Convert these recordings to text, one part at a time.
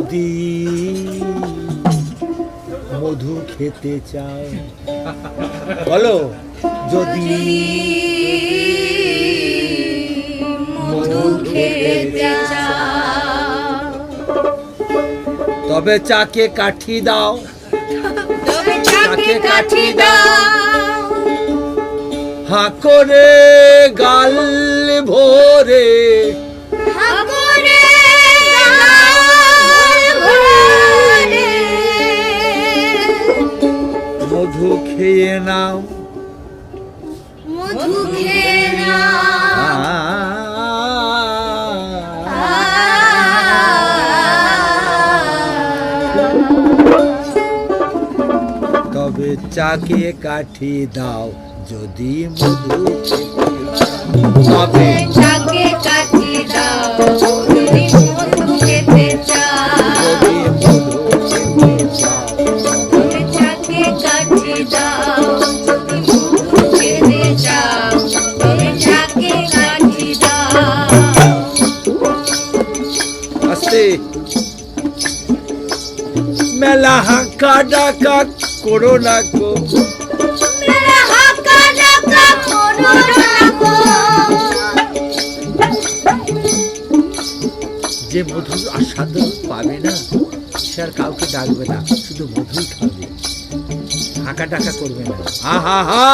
যদি মধু খেতে চাও, বলো যদি মধু খেতে চাও, তবে চাকে কাঠি দাও, তবে চাকে কাঠি দাও, হাঁ করে গাল ভরে, হাঁ করে গাল ভরে, মধু খেয়ে নাও, মধু খেয়ে নাও। তবে চাকে কাঠি দাও যদি মধু খেতে চাও, তবে চাকে কাঠি দাও যদি মধু খেতে চাও, যদি মধু খেতে চাও, তবে চাকে কাঠি দাও যদি মধু খেতে চাও, তবে চাকে কাঠি দাও। আস্তে মেলা হাঁকা ডাকা করো না গো, মেলা হাঁকা ডাকা করো না গো, যে মধুর আস্বাদন পাবে না সে আর কাউকে ডাকবে না, শুধু মধুই খাবে, হাঁকা ডাকা করবে না। আহা হা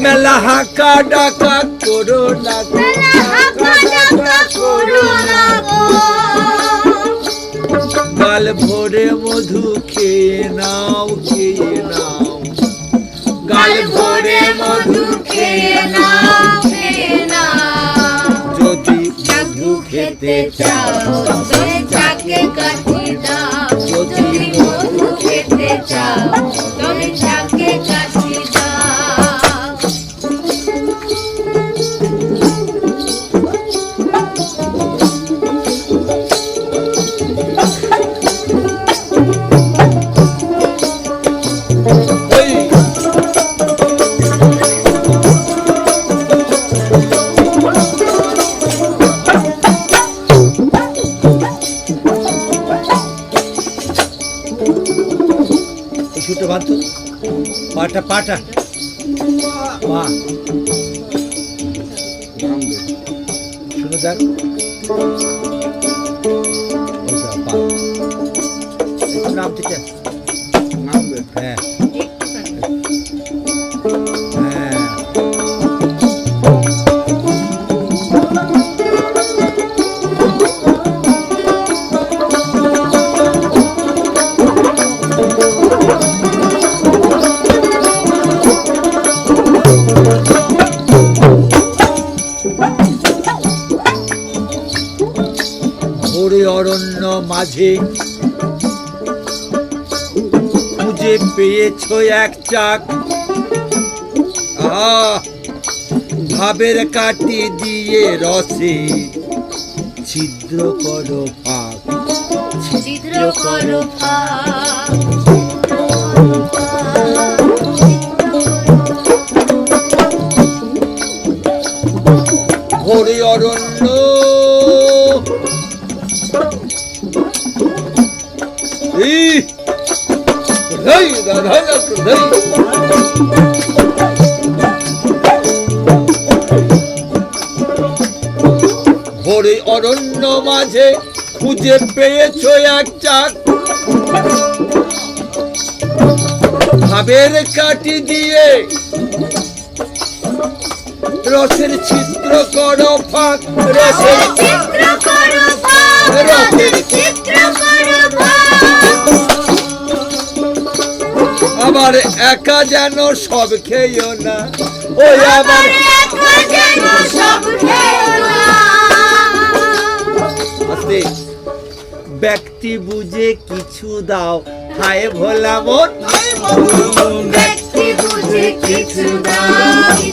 মেলা হাঁকা ডাকা করো না গো, মেলা হাঁকা ডাকা করো না গো, গাল ভরে মধু খেয়ে নাও, খেয়ে নাও, গাল ভরে মধু খেয়ে নাও, খেয়ে নাও। যদি মধু খেতে চাও তবে চাকে কাঠি দাও, যদি যদি মধু খেতে চাও তবে চাকে কাঠি দাও। ওই ছুটে বাঁধতো পাটা পাটা পা শুনে দেখ, ওইটা পা একটু নাম থেকে হ্যাঁ হ্যাঁ ভোরে অরণ্য মাঝে খুঁজে পেয়েছ এক চাক, ভাবের কাটি দিয়ে রসে ছিদ্র করো ফাঁক, ছিদ্র করো ফাঁক, ভোরে অরণ্য এই হই দাদা হই ভোরে অরণ্য মাঝে খুঁজে পেয়েছ এক চাক, ভাবের কাটি দিয়ে রসের ছিদ্র করো ফাঁক, রসের চিত্র করো ফাঁক, রসের চিত্র করো ফাঁক। আবার একা যেন সব খেয়েও না, ওই আবার একা যেন সব খেও না। আস্তে ব্যক্তি বুঝে কিছু দাও, হায় ভোলা মন ব্যক্তি বুঝে কিছু দাও,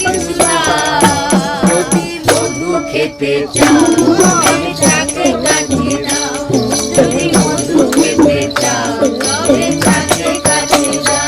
কিছু দাও। যদি মধু খেতে চাও তবে চাকে কাঠি দাও, যদি মধু খেতে চাও তবে চাকে কাঠি দাও।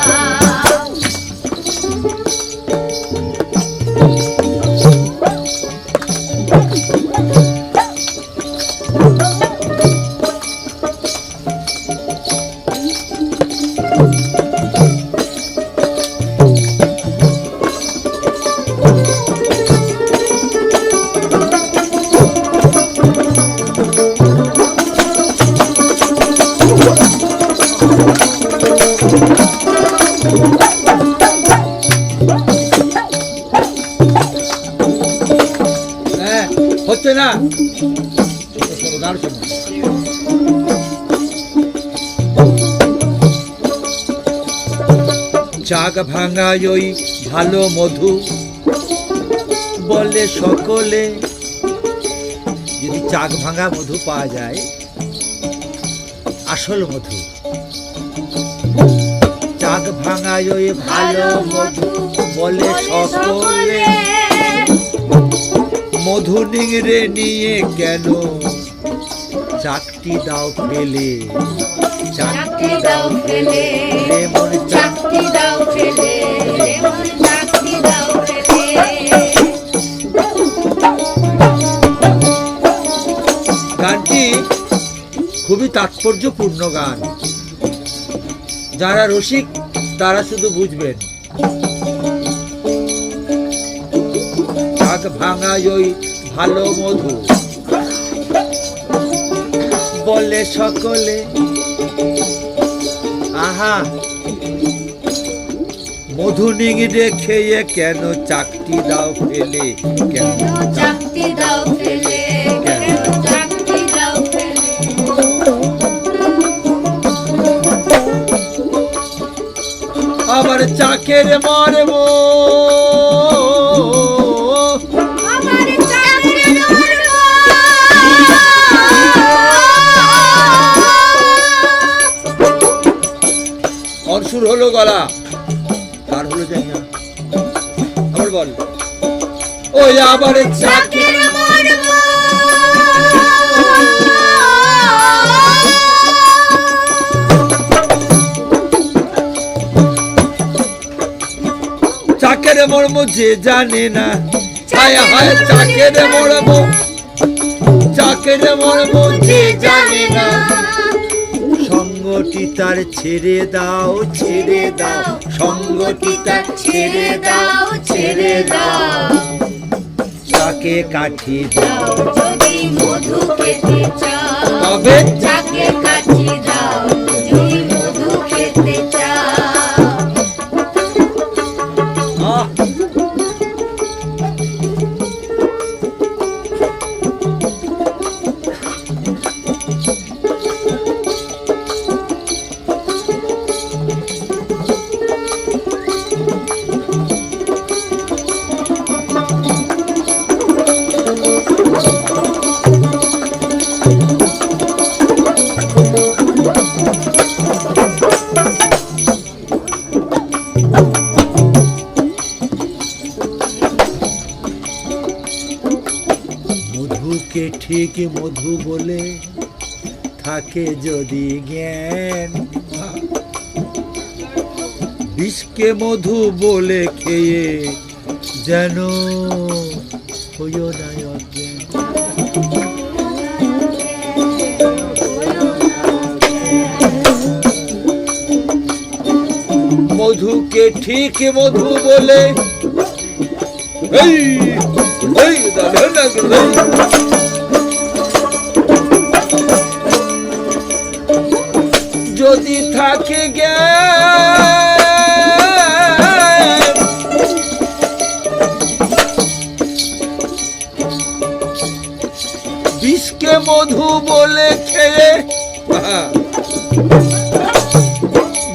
চাক ভাঙায় ওই ভালো মধু বলে সকলে। যদি চাক ভাঙা মধু পাওয়া যায়, আসল মধু, চাক ভাঙায় ওই ভালো মধু বলে সকলে। মধু নিংড়ে নিয়ে কেন চাকটি দাও ফেলে, চাকতি দাও ফেলে, মন চাকতি দাও ফেলে, মন চাকতি দাও ফেলে। গানটি খুবই তাৎপর্যপূর্ণ গান। যারা রসিক তারা শুধু বুঝবেন। চাক ভাঙায় ওই ভালো মধু বলে সকলে। আহা, মধু নিংড়ে খেয়ে কেন চাকটি দাও ফেলে, কেন চাকতি দাও ফেলে, চাকতি দাও ফেলে। আবার চাকের মারব, আমার চাকরি ধরব, অনসুর হলো গলা, কার হলো জানি না। আবার বল, ওই আবার চাকের চাকরি ধরব, চাকের মর্ম যে জানে না। হায় হায় চাকের মর্ম, চাকের মর্ম যে জানে না। সঙ্গটি তার ছেড়ে দাও, ছেড়ে দাও, সঙ্গটি তার ছেড়ে দাও, ছেড়ে দাও। চাকে কাঠি দাও, যদি মধু খেতে চাও, তবে চাকে কাঠি দাও, যদি মধু খেতে চাও। আহ, মধুকে ঠিক মধু বলে থাকে যদি জ্ঞান, বিষকে মধু বলে খেয়ে যেন হইও না অজ্ঞান। মধুকে ঠিক মধু বলে, এই এই দাদা না গেলে। যদি থাকে জ্ঞান, বিষকে মধু বলে খেয়ে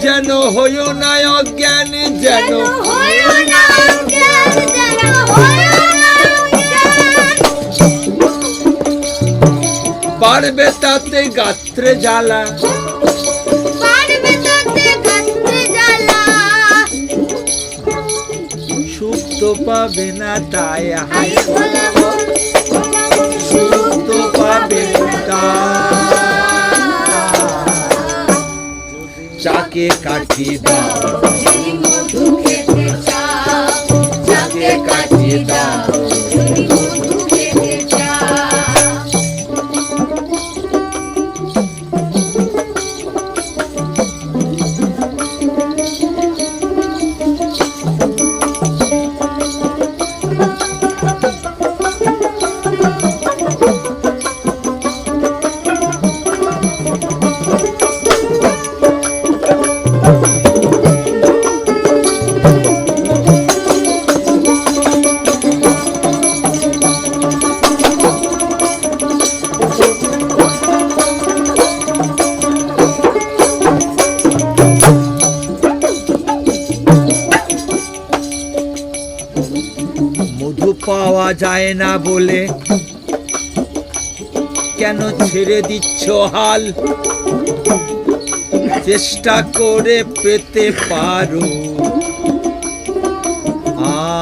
যেন হইও না অজ্ঞান, যেন হইও না অজ্ঞান, যেন হইও না অজ্ঞান। পারবে তাতে গাত্রে জ্বালা, পারবে তাতে গাত্রে জ্বালা, সুখ তো পাবে না তাই হাই হায়, ভোলা মন, সুখ তো পাবে না তাই। চাকে কাঠি দাও, যদি মধু খেতে চাও, চাকে কাঠি দাও, যদি মধু খেতে চাও। পাওয়া যায় না বলে কেন ছেড়ে দিচ্ছ হাল? চেষ্টা করে পেতে পারো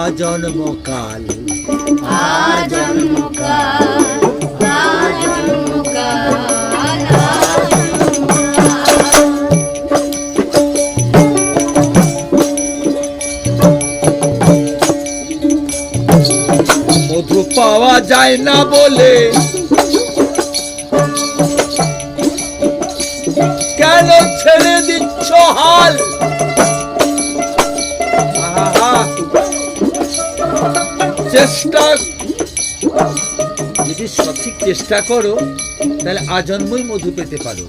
আজন্মকাল। মধু পাওয়া যায় না বলে কেন ছেড়ে দিচ্ছ হাল? চেষ্টা যদি সঠিক চেষ্টা করো তাহলে আজন্মই মধু পেতে পারো।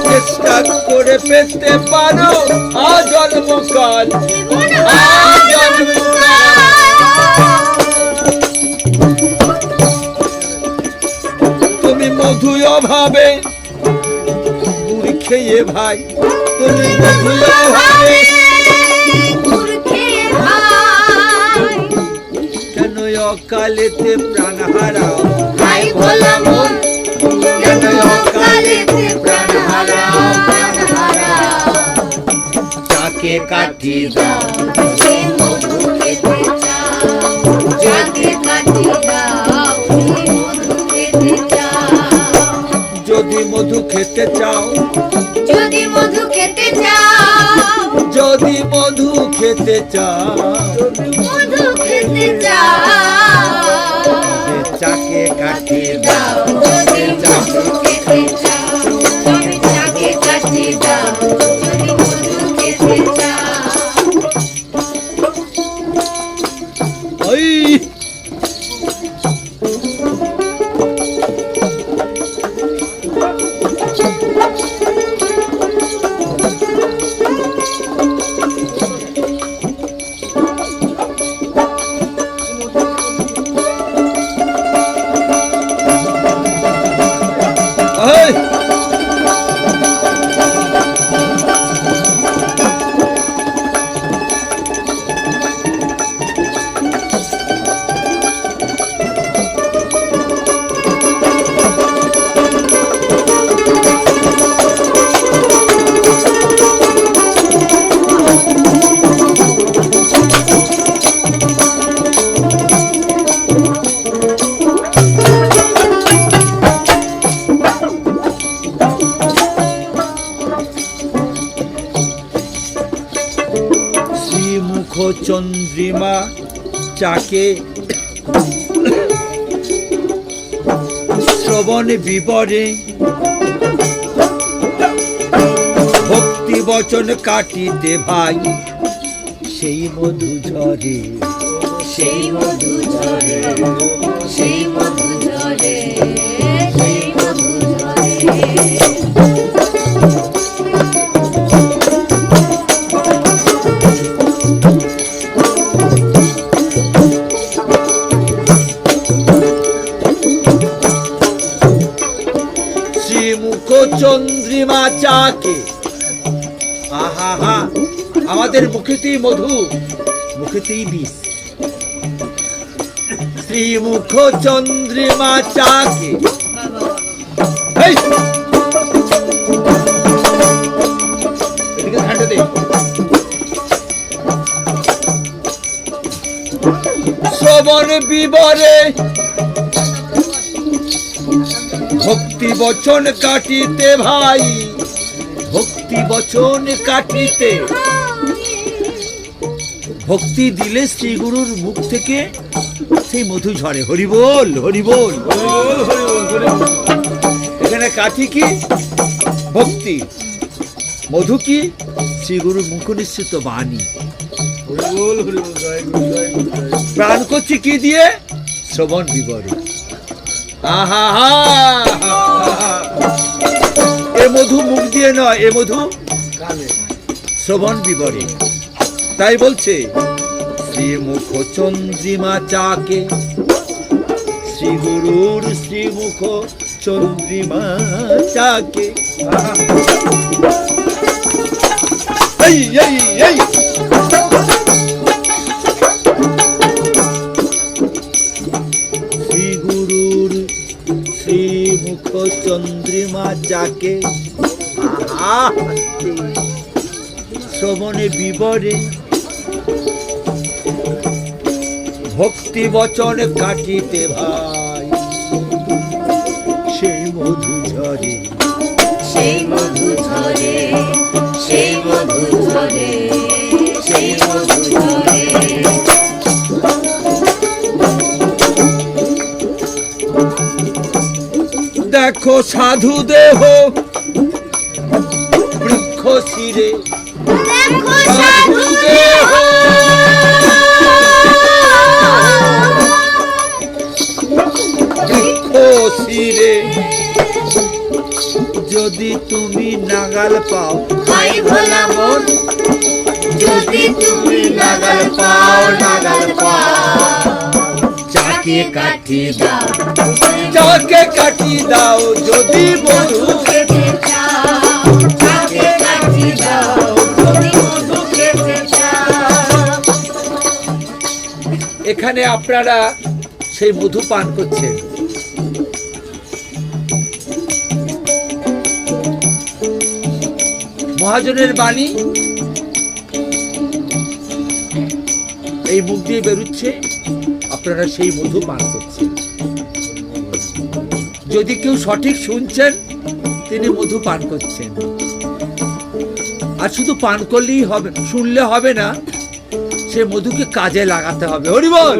চেষ্টা করে পেতে পারো আজন্মকাল। তুমি মধু অভাবে গুড় খেয়ে ভাই, তুমি মধু অভাবে কেন অকালেতে প্রাণ হারাও? কেন অকালেতে প্রাণ হারাও? যাকে কাটি দাও যদি মধু খেতে চাও, যদি মধু খেতে চাও, যদি মধু খেতে চাও, মধু খেতে চাও, চাকে কাটি দাও। যদি মধু খেতে চাও, তবে চাকে কাটি দাও, যদি মধু খেতে চাও। ওই চন্দ্রিমা চাকে শ্রবণ বিবরে ভক্তি বচন কাটিতে ভাই সেই মধু ঝরে, সেই মধু ঝরে, সেই মধু ঝরে, সেই মধু ঝরে। চন্দ্রিমা চাকে আহা, আমাদের মুখেতেই মধু, মুখেতেই বিষ। শ্রীমুখ চন্দ্রিমা চাকে শ্রবণ বিবরে ভক্তি বচন কাটিতে ভাই, ভক্তি বচন কাটিতে। ভক্তি দিলে শ্রী গুরুর মুখ থেকে সেই মধু ঝরে। হরি বল, হরি বল, এখানে কাঠি কি? ভক্তি। মধু কি? শ্রী গুরুর মুখ নিঃসৃত বাণী। প্রাণ করছি কি দিয়ে? শ্রবণ বিবরে। আহা, এ মধু মুখ দিয়ে নয়, এ মধু শ্রবণ বিবরে। তাই বলছে শ্রীমুখ চন্দ্রিমা চাকে, শ্রী গুরুর শ্রীমুখ চন্দ্রিমা চাকে। এই এই এই শ্রীমুখ চন্দ্রিমা যাকে শ্রবণে বিবরে ভক্তি বচন কাটিতে ভাই সেই মধু ঝরে, সেই মধু ঝরে, সেই মধু ঝরে, সেই মধু ঝরে। দেখো সাধু দেহ বৃক্ষ শিরে, দেখো সাধু দেহ বৃক্ষ শিরে, যদি তুমি নাগাল পাও হাই ভোলা মন, যদি তুমি নাগাল পাও, নাগাল পাও, যাকে কাটি দাও, যাকে কাটি দাও যদি মধু খেতে চাও, যাকে কাটি দাও, যদি মধু খেতে চাও। এখানে আপনারা সেই মধু পান করছেন। মহাজনের বাণী এই মুখ দিয়ে বেরুচ্ছে, আপনারা সেই মধু পান করছেন। যদি কেউ সঠিক শুনছেন তিনি মধু পান করছেন। আর শুধু পান করলেই হবে, শুনলে হবে না, সে মধুকে কাজে লাগাতে হবে। হরি বল।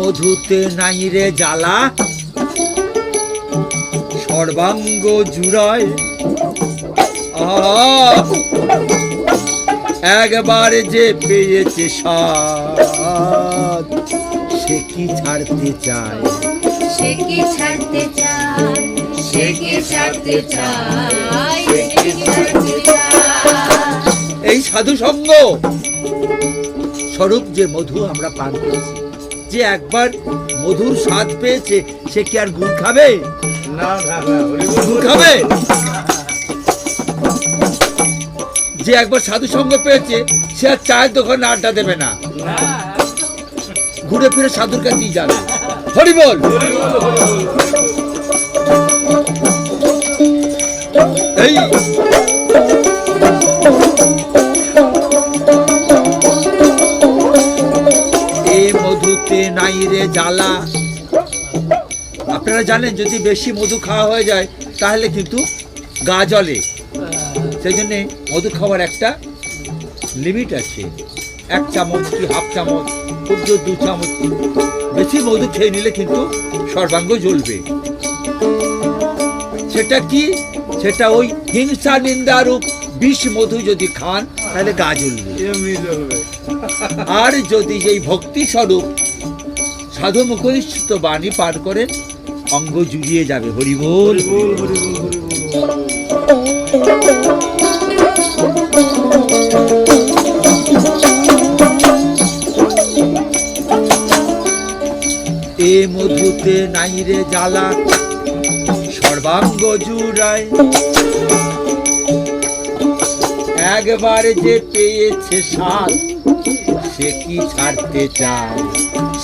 মধুতে নাই রে জ্বালা, সর্বাঙ্গ জুড়ায় একবার যে পেয়েছে স্বাদ, সে কি ছাড়তে চায়, সে কি ছাড়তে চায়, সে কি ছাড়তে চায়, সে কি ছাড়তে চায়। এই সাধু সঙ্গ স্বরূপ যে মধু আমরা পান করেছি, যে একবার মধুর স্বাদ পেয়েছে সে কি আর গুড় খাবে? না না গুড় খাবে? যে একবার সাধু সঙ্গ পেয়েছে সে আর চায়ের দোকানে আড্ডা দেবে না, ঘুরে ফিরে সাধুর কাছেই যাবে। হরি বল। এই মধুতে নাই রে জ্বালা। আপনারা জানেন যদি বেশি মধু খাওয়া হয়ে যায় তাহলে কিন্তু গা জ্বলে। সেই জন্য মধু খাওয়ার একটা লিমিট আছে, 1 চামচ কি হাফ চামচ, খুব জোর 2 চামচ। বেশি মধু খেয়ে নিলে কিন্তু সর্বাঙ্গ জ্বলবে। সেটা কি? সেটা ওই হিংসা নিন্দারূপ বিষ মধু যদি খান তাহলে গা জ্বলবে। আর যদি এই ভক্তি স্বরূপ সাধু মুখনিষ্ঠিত বাণী পাঠ করেন অঙ্গ জুড়িয়ে যাবে। হরি বল। এ মধুতে নাই রে জ্বালা, সর্বাঙ্গ জুড়ায় একবার যে পেয়েছে স্বাদ, সে কি ছাড়তে চায়,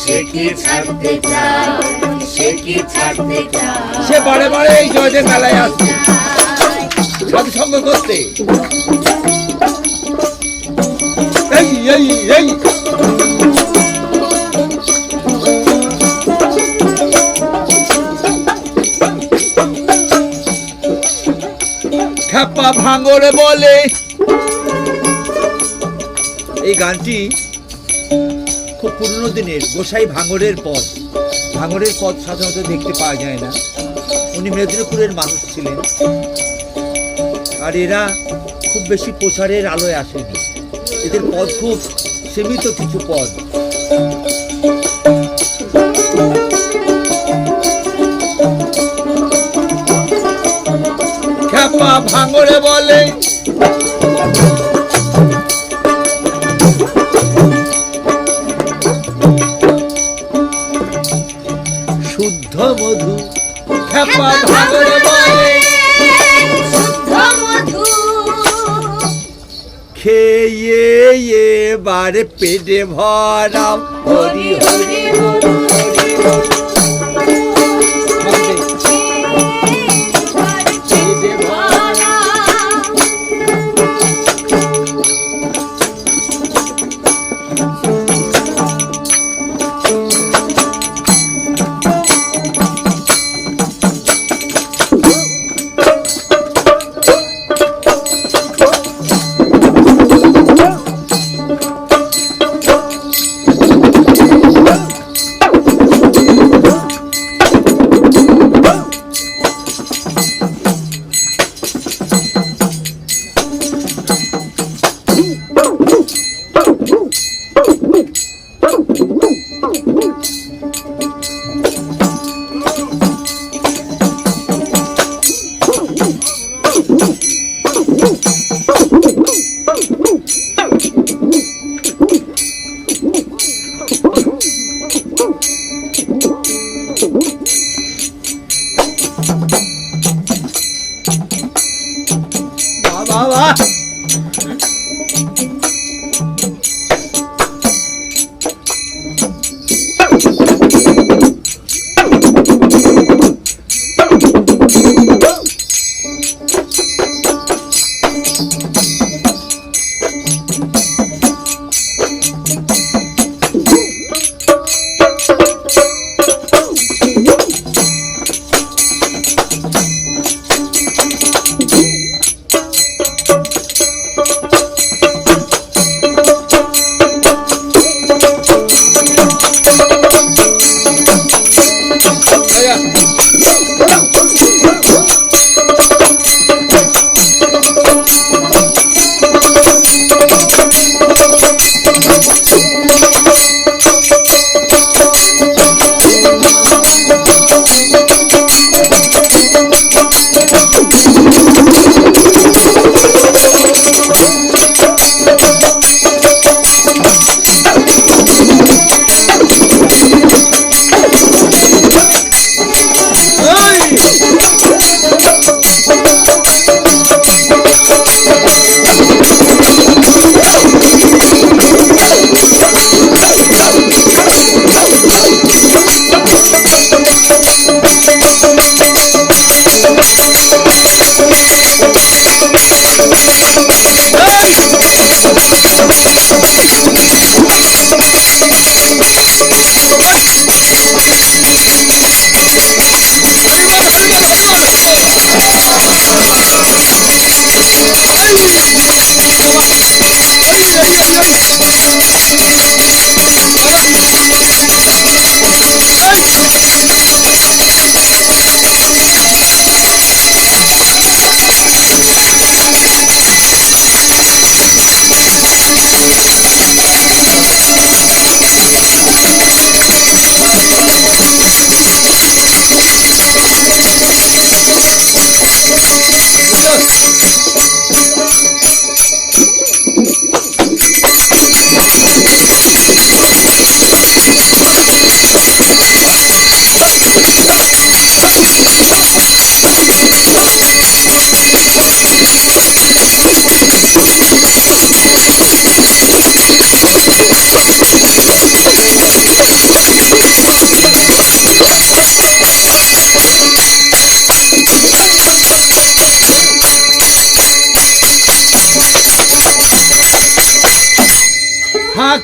সে কি ছাড়তে চায়, সে কি ছাড়তে চায়। সে বারে বারে এই জয়দেব মেলায় আসছে সাধু সঙ্গ করতে। এই এই এই খেপা ভাঙরে বলে। এই গানটি খুব পুরনো দিনের গোসাই ভাঙরের পদ। ভাঙরের পদ সাধারণত দেখতে পাওয়া যায় না। উনি মেদিনীপুরের মানুষ ছিলেন, আর এরা খুব বেশি প্রচারের আলোয় আসেনি। এদের পদ খুব সীমিত কিছু পদ। ভাঙরে বলে শুদ্ধ মধু খেপা ভাঙরে বলে শুদ্ধ মধু খেয়ে এবারে পেটে ভরাও হরি হরি হরি বাবা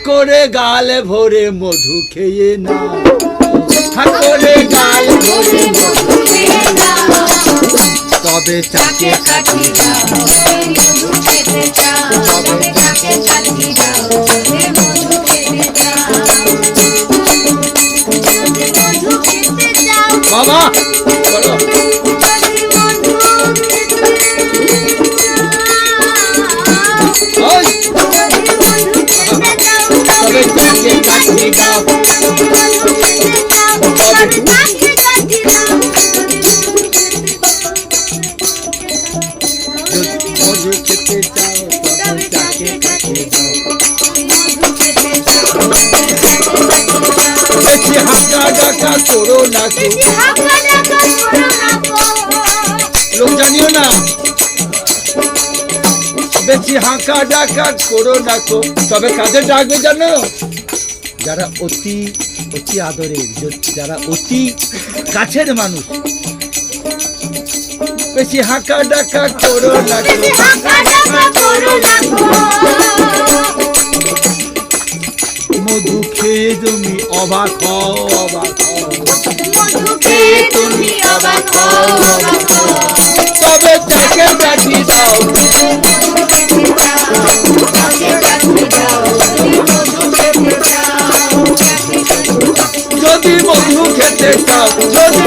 করে গালে ভরে মধু খেয়ে না করে গালে ভরে মধু খেয়ে না তবে চাকে কাটি দাও মধু খেতে চাও তবে চাকে কাটি দাও মধু খেতে চাও মধু খেতে চাও বাবা বলো খেতে চাও তবে চাকে কাছে দাও। মধু খেতে চাও বেশি হাঁকা ডাকা করো না গো, বেশি হাঁকা ডাকা করো না গো। লোক জানিও না। বেশি হাঁকা ডাকা করো না গো, তবে কাদের ডাকবে জানো? যারা অতি অতি আদরের, যারা অতি কাছের মানুষ। বেশি হাঁকা ডাকা করো না গো, বেশি হাঁকা ডাকা করো না গো। মধু খেয়ে তুমি অবাক হও, অবাক হও। মধু খেয়ে তুমি অবাক হও, অবাক হও। তবে তাকে ডাকি দাও, মধু খেতে চাও তাকে ডাকি দাও। মধু খেতে চাও তাকে ডাকি দাও। যদি মধু খেতে চাও, যদি